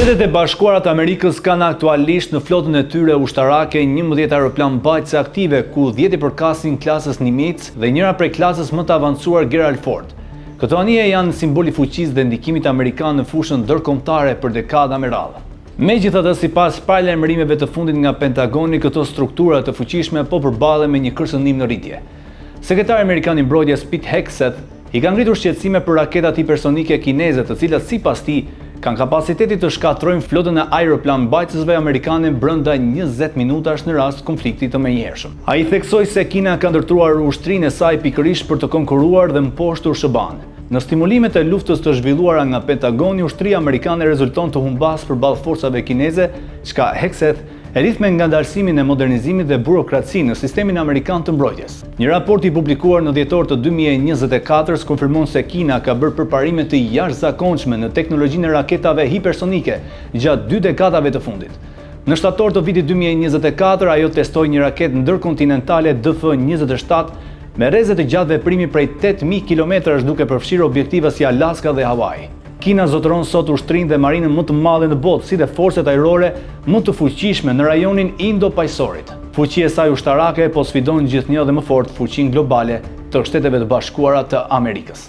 Shtetet e Bashkuara të Amerikës kanë aktualisht në flotën e tyre ushtarake 11 aeroplan mbajtëse aktive, ku 10 përkasin klasës Nimitz dhe njëra prej klasës më të avancuar Gerald Ford. Këto anije janë simboli fuqisë dhe ndikimit amerikan në fushën ndërkombëtare për dekada me radhë. Megjithatë, sipas paralajmërimeve të fundit nga Pentagoni, këto struktura të fuqishme po përballen me një kërcënim në rritje. Sekretari amerikan i mbrojtjes Pete Hegseth i ka ngritur shqetësime për raketat hipersonike kineze, të cilat sipas tij kanë kapacitetin të shkatërrojnë flotën e aeroplan mbajtësve amerikane brenda 20 minutash në rast konflikti të menjëhershëm. Ai theksoi se Kina ka ndërtuar ushtrinë e saj pikërisht për të konkurruar dhe mposhtur SBA-n. Në stimulimet e luftës të zhvilluara nga Pentagoni, ushtria amerikane rezulton të humbas përballë forcave kineze, çka Hegseth e rrith me ngadalësimin e modernizimit dhe burokracisë në sistemin amerikan të mbrojtjes. Një raport i publikuar në dhjetor të 2024 konfirmon se Kina ka bërë përparime të jashtëzakonshme në teknologjinë e raketave hipersonike gjatë 2 dekadave të fundit. Në shtator të vitit 2024, ajo testoi një raketë ndërkontinentale DF-27 me rreze të gjatë veprimi prej 8000 kilometrash, duke përfshirë objektiva si Alaska dhe Hawaii. Kina zotëron sot ushtrinë dhe marinën më të madhe në botë, si dhe forcet ajrore më të fuqishme në rajonin Indo-Pajsorit. Fuqia e saj ushtarake po sfidon gjithnjë dhe më fort fuqinë globale të Shteteve të Bashkuara të Amerikës.